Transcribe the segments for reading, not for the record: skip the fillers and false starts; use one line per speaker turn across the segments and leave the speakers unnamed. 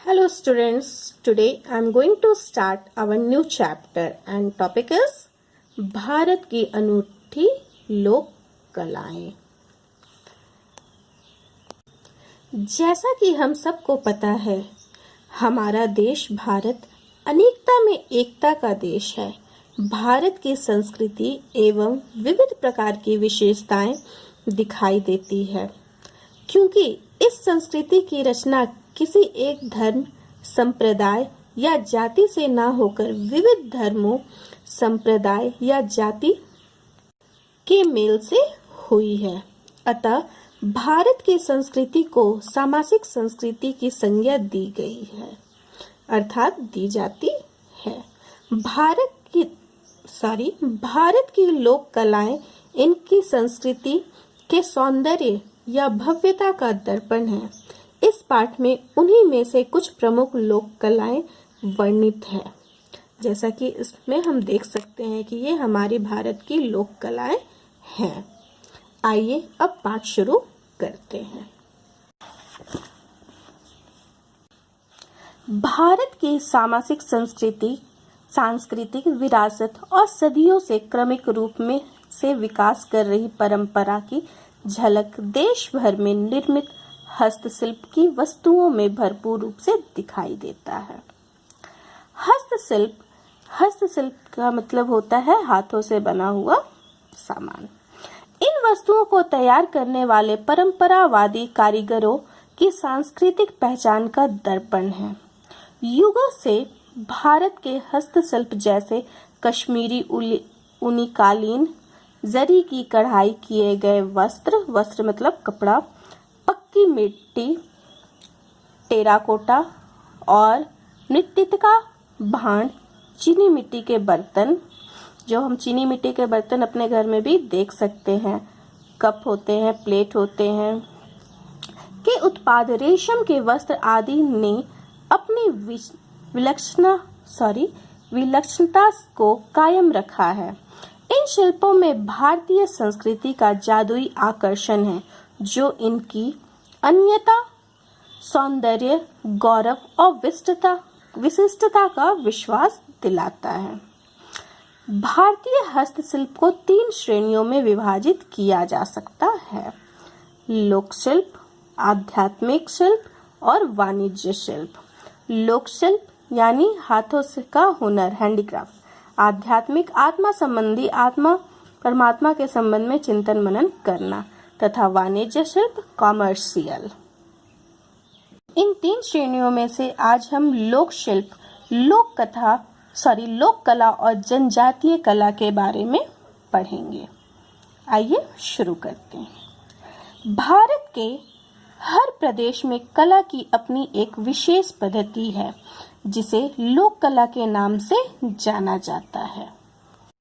Hello students, today I am going to start our new chapter and topic is Bharat की अनूठी लोक कलाएं। जैसा कि हम सबको पता है, हमारा देश भारत अनेकता में एकता का देश है। भारत की संस्कृति एवं विविध प्रकार की विशेषताएं दिखाई देती है, क्योंकि इस संस्कृति की रचना किसी एक धर्म, संप्रदाय या जाति से न होकर विविध धर्मों, संप्रदाय या जाति के मेल से हुई है। अतः भारत की संस्कृति को सामाजिक संस्कृति की संज्ञा दी गई है, अर्थात दी जाती है। भारत की लोक कलाएं इनकी संस्कृति के सौंदर्य या भव्यता का दर्पण है। इस पाठ में उन्हीं में से कुछ प्रमुख लोक कलाएं वर्णित है। जैसा कि इसमें हम देख सकते हैं कि ये हमारी भारत की लोक कलाएं हैं। आइए अब पाठ शुरू करते हैं। भारत की सामाजिक सांस्कृतिक विरासत और सदियों से क्रमिक रूप में से विकास कर रही परंपरा की झलक देश भर में निर्मित हस्तशिल्प की वस्तुओं में भरपूर रूप से दिखाई देता है। हस्तशिल्प का मतलब होता है हाथों से बना हुआ सामान। इन वस्तुओं को तैयार करने वाले परंपरावादी कारीगरों की सांस्कृतिक पहचान का दर्पण है। युगों से भारत के हस्तशिल्प जैसे कश्मीरी ऊनी कालीन, जरी की कढ़ाई किए गए वस्त्र मतलब कपड़ा, पक्की मिट्टी, टेराकोटा और मृत्तिका भांड, चीनी मिट्टी के बर्तन, जो हम चीनी मिट्टी के बर्तन अपने घर में भी देख सकते हैं, कप होते हैं, प्लेट होते हैं, के उत्पाद, रेशम के वस्त्र आदि ने अपनी विलक्षणता को कायम रखा है। इन शिल्पों में भारतीय संस्कृति का जादुई आकर्षण है, जो इनकी अन्यता, सौंदर्य, गौरव और विशिष्टता का विश्वास दिलाता है। भारतीय हस्तशिल्प को 3 श्रेणियों में विभाजित किया जा सकता है: लोक शिल्प, आध्यात्मिक शिल्प और वाणिज्य शिल्प। लोक शिल्प यानी हाथों से का हुनर, हैंडीक्राफ्ट। आध्यात्मिक, आत्मा संबंधी, परमात्मा के संबंध में चिंतन मनन करना। तथा वाणिज्य शिल्प, कॉमर्शियल। इन 3 श्रेणियों में से आज हम लोक शिल्प, लोक कला और जनजातीय कला के बारे में पढ़ेंगे। आइए शुरू करते हैं। भारत के हर प्रदेश में कला की अपनी एक विशेष पद्धति है, जिसे लोक कला के नाम से जाना जाता है।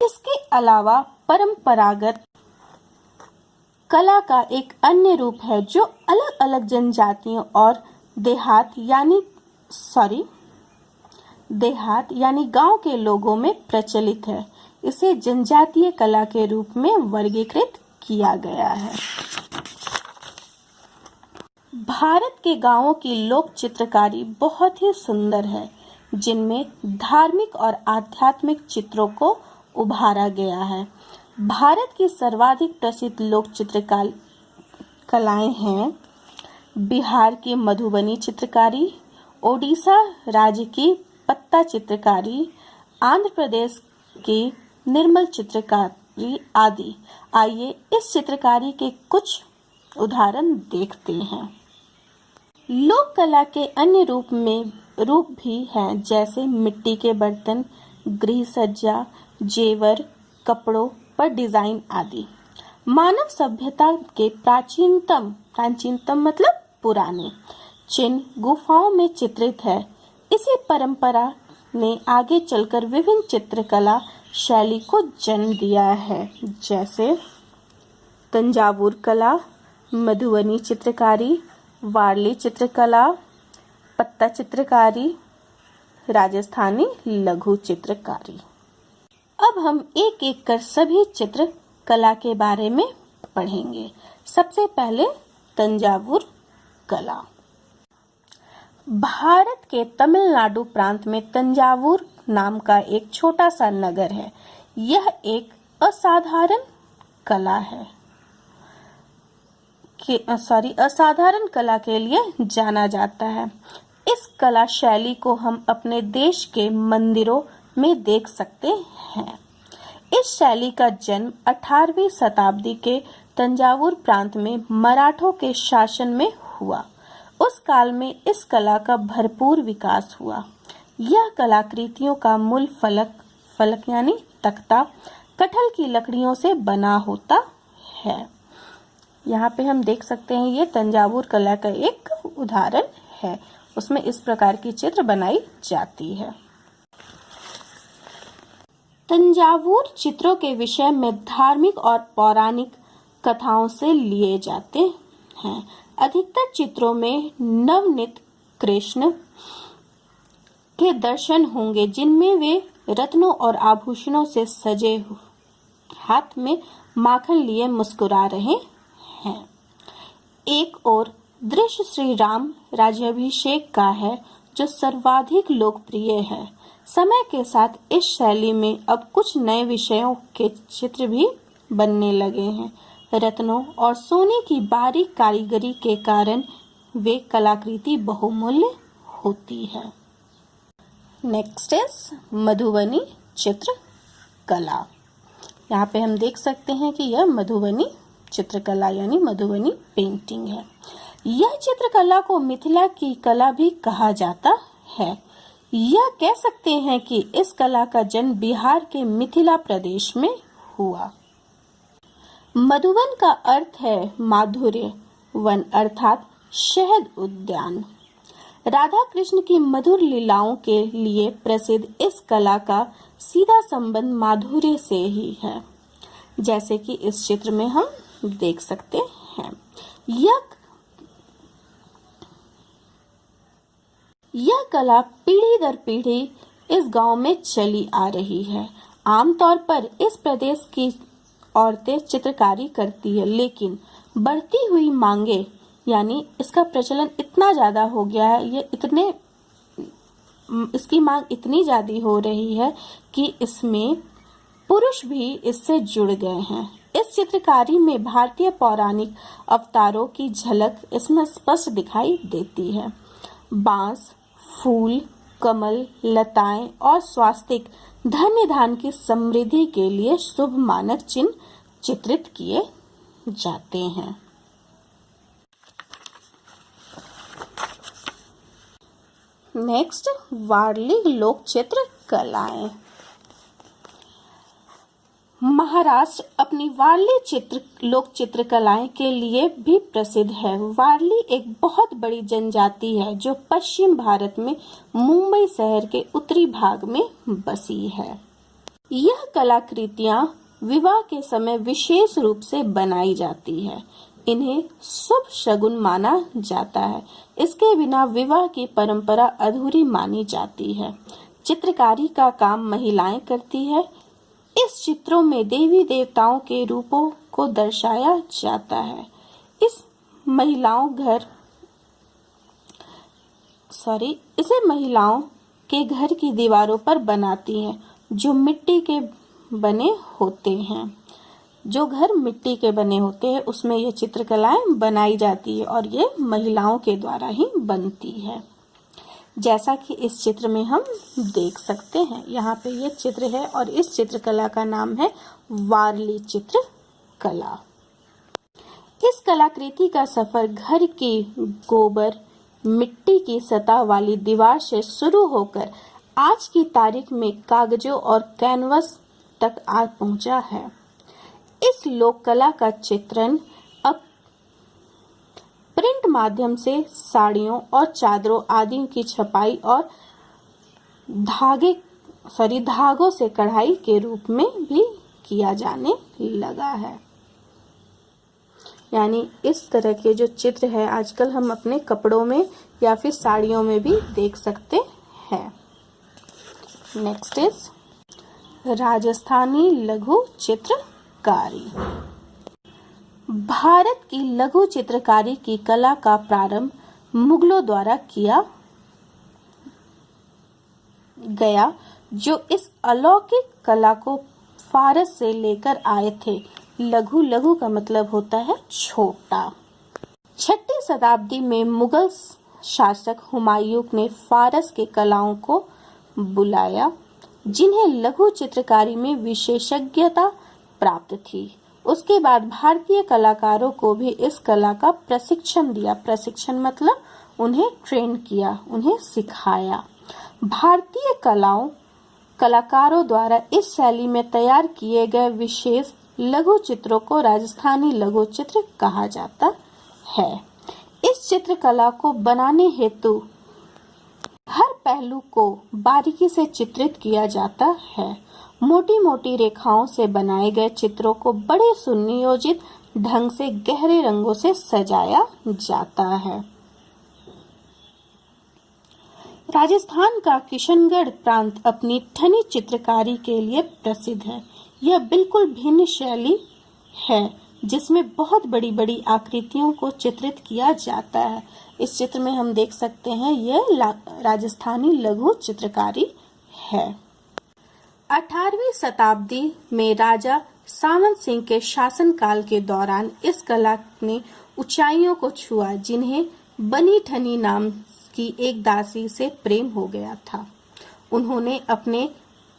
इसके अलावा परंपरागत कला का एक अन्य रूप है, जो अलग अलग जनजातियों और देहात यानी गांव के लोगों में प्रचलित है। इसे जनजातीय कला के रूप में वर्गीकृत किया गया है। भारत के गांवों की लोक चित्रकारी बहुत ही सुंदर है, जिनमें धार्मिक और आध्यात्मिक चित्रों को उभारा गया है। भारत की सर्वाधिक प्रसिद्ध लोक कलाएं हैं बिहार की मधुबनी चित्रकारी, ओडिशा राज्य की पत्ता चित्रकारी, आंध्र प्रदेश की निर्मल चित्रकारी आदि। आइए इस चित्रकारी के कुछ उदाहरण देखते हैं। लोक कला के अन्य रूप भी हैं, जैसे मिट्टी के बर्तन, गृह सज्जा, जेवर, कपड़ों पर डिजाइन आदि। मानव सभ्यता के प्राचीनतम मतलब पुराने चिन्ह गुफाओं में चित्रित है। इसी परंपरा ने आगे चलकर विभिन्न चित्रकला शैली को जन्म दिया है, जैसे तंजावुर कला, मधुबनी चित्रकारी, वारली चित्रकला, पत्ता चित्रकारी, राजस्थानी लघु चित्रकारी। अब हम एक एक कर सभी चित्रकला के बारे में पढ़ेंगे। सबसे पहले तंजावुर कला। भारत के तमिलनाडु प्रांत में तंजावुर नाम का एक छोटा सा नगर है। यह एक असाधारण कला है असाधारण कला के लिए जाना जाता है। इस कला शैली को हम अपने देश के मंदिरों में देख सकते हैं। इस शैली का जन्म 18वीं शताब्दी के तंजावुर प्रांत में मराठों के शासन में हुआ। उस काल में इस कला का भरपूर विकास हुआ। यह कलाकृतियों का मूल फलक यानी तख्ता कटहल की लकड़ियों से बना होता है। यहाँ पे हम देख सकते हैं ये तंजावुर कला का एक उदाहरण है। उसमें इस प्रकार की चित्र बनाई जाती है। तंजावुर चित्रों के विषय में धार्मिक और पौराणिक कथाओं से लिए जाते हैं। अधिकतर चित्रों में नवनीत कृष्ण के दर्शन होंगे, जिनमें वे रत्नों और आभूषणों से सजे हाथ में माखन लिए मुस्कुरा रहे हैं। एक और दृश्य श्री राम राज्याभिषेक का है, जो सर्वाधिक लोकप्रिय है। समय के साथ इस शैली में अब कुछ नए विषयों के चित्र भी बनने लगे हैं। रत्नों और सोने की बारीक कारीगरी के कारण वे कलाकृति बहुमूल्य होती है। नेक्स्ट इज मधुबनी चित्रकला। यहाँ पे हम देख सकते हैं कि यह मधुबनी चित्रकला यानी मधुबनी पेंटिंग है। यह चित्रकला को मिथिला की कला भी कहा जाता है। यह कह सकते हैं कि इस कला का जन्म बिहार के मिथिला प्रदेश में हुआ। मधुबन का अर्थ है माधुर्य वन अर्थात शहद उद्यान। राधा कृष्ण की मधुर लीलाओं के लिए प्रसिद्ध इस कला का सीधा संबंध माधुर्य से ही है, जैसे कि इस चित्र में हम देख सकते हैं। यह कला पीढ़ी दर पीढ़ी इस गांव में चली आ रही है। आमतौर पर इस प्रदेश की औरतें चित्रकारी करती है, लेकिन बढ़ती हुई मांगे यानी इसका प्रचलन इतना ज्यादा हो गया है, इसकी मांग इतनी ज्यादा हो रही है कि इसमें पुरुष भी इससे जुड़ गए हैं। इस चित्रकारी में भारतीय पौराणिक अवतारों की झलक इसमें स्पष्ट दिखाई देती है। बांस, फूल, कमल, लताएं और स्वास्तिक धन्य धान की समृद्धि के लिए शुभ मानक चिन्ह चित्रित किए जाते हैं। नेक्स्ट वारली लोक चित्र कलाएं। महाराष्ट्र अपनी वारली लोक चित्रकलाएं के लिए भी प्रसिद्ध है। वारली एक बहुत बड़ी जनजाति है जो पश्चिम भारत में मुंबई शहर के उत्तरी भाग में बसी है। यह कलाकृतियां विवाह के समय विशेष रूप से बनाई जाती है। इन्हें शुभ शगुन माना जाता है। इसके बिना विवाह की परंपरा अधूरी मानी जाती है। चित्रकारी का काम महिलाएं करती है। इस चित्रों में देवी देवताओं के रूपों को दर्शाया जाता है। इसे महिलाओं के घर की दीवारों पर बनाती हैं, जो मिट्टी के बने होते हैं। जो घर मिट्टी के बने होते हैं उसमें ये चित्रकलाएं बनाई जाती है और ये महिलाओं के द्वारा ही बनती है, जैसा कि इस चित्र में हम देख सकते हैं। यहाँ पे ये चित्र है और इस चित्रकला का नाम है वारली चित्रकला। इस कलाकृति का सफर घर की गोबर मिट्टी की सतह वाली दीवार से शुरू होकर आज की तारीख में कागजों और कैनवस तक आ पहुंचा है। इस लोक कला का चित्रण अब प्रिंट माध्यम से साड़ियों और चादरों आदि की छपाई और धागों से कढ़ाई के रूप में भी किया जाने लगा है। यानी इस तरह के जो चित्र है आजकल हम अपने कपड़ों में या फिर साड़ियों में भी देख सकते हैं। नेक्स्ट इज राजस्थानी लघु चित्रकारी। भारत की लघु चित्रकारी की कला का प्रारंभ मुगलों द्वारा किया गया जो इस अलौकिक कला को फारस से लेकर आए थे। लघु, लघु का मतलब होता है छोटा। 6वीं शताब्दी में मुगल शासक हुमायूं ने फारस के कलाओं को बुलाया जिन्हें लघु चित्रकारी में विशेषज्ञता प्राप्त थी। उसके बाद भारतीय कलाकारों को भी इस कला का प्रशिक्षण दिया। प्रशिक्षण मतलब उन्हें ट्रेन किया, उन्हें सिखाया। भारतीय कलाकारों द्वारा इस शैली में तैयार किए गए विशेष लघु चित्रों को राजस्थानी लघु चित्र कहा जाता है। इस चित्रकला को बनाने हेतु हर पहलू को बारीकी से चित्रित किया जाता है। मोटी मोटी रेखाओं से बनाए गए चित्रों को बड़े सुनियोजित ढंग से गहरे रंगों से सजाया जाता है। राजस्थान का किशनगढ़ प्रांत अपनी ठनी चित्रकारी के लिए प्रसिद्ध है। यह बिल्कुल भिन्न शैली है जिसमें बहुत बड़ी बड़ी आकृतियों को चित्रित किया जाता है। इस चित्र में हम देख सकते हैं यह राजस्थानी लघु चित्रकारी है। 18वीं शताब्दी में राजा सामंत सिंह के शासनकाल के दौरान इस कला ने ऊंचाइयों को छुआ जिन्हें बनी ठनी नाम की एक दासी से प्रेम हो गया था। उन्होंने अपने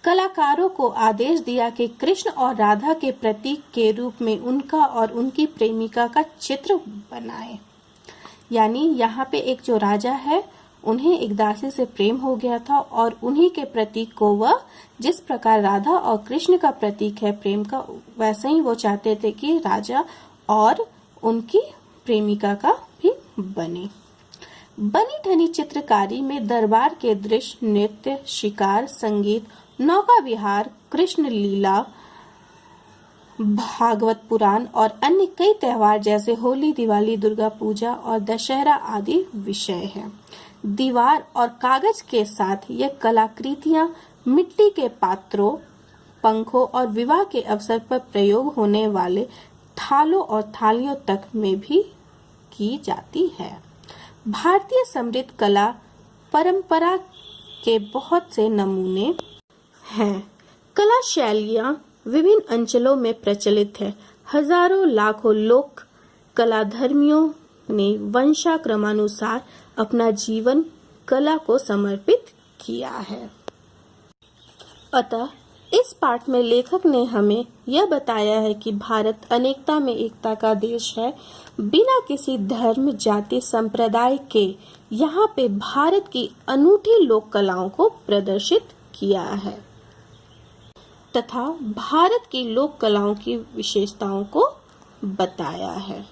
कलाकारों को आदेश दिया कि कृष्ण और राधा के प्रतीक के रूप में उनका और उनकी प्रेमिका का चित्र बनाएं। यानी यहाँ पे एक जो राजा है उन्हें एक दासी से प्रेम हो गया था और उन्हीं के प्रतीक को वह जिस प्रकार राधा और कृष्ण का प्रतीक है प्रेम का, वैसे ही वो चाहते थे कि राजा और उनकी प्रेमिका का भी बने। बनी ठनी चित्रकारी में दरबार के दृश्य, नृत्य, शिकार, संगीत, नौका विहार, कृष्ण लीला, भागवत पुराण और अन्य कई त्योहार जैसे होली, दिवाली, दुर्गा पूजा और दशहरा आदि विषय हैं। दीवार और कागज के साथ ये कलाकृतियां मिट्टी के पात्रों, पंखों और विवाह के अवसर पर प्रयोग होने वाले थालों और थालियों तक में भी की जाती है। भारतीय समृद्ध कला परंपरा के बहुत से नमूने हैं। कला शैलियाँ विभिन्न अंचलों में प्रचलित है। हजारों लाखों लोक कलाधर्मियों ने वंशाक्रमानुसार अपना जीवन कला को समर्पित किया है। अतः इस पाठ में लेखक ने हमें यह बताया है कि भारत अनेकता में एकता का देश है। बिना किसी धर्म, जाति, संप्रदाय के यहाँ पे भारत की अनूठी लोक कलाओं को प्रदर्शित किया है तथा भारत की लोक कलाओं की विशेषताओं को बताया है।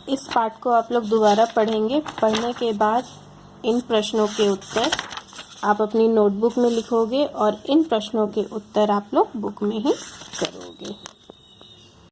इस पाठ को आप लोग दोबारा पढ़ेंगे। पढ़ने के बाद इन प्रश्नों के उत्तर आप अपनी नोटबुक में लिखोगे और इन प्रश्नों के उत्तर आप लोग बुक में ही करोगे।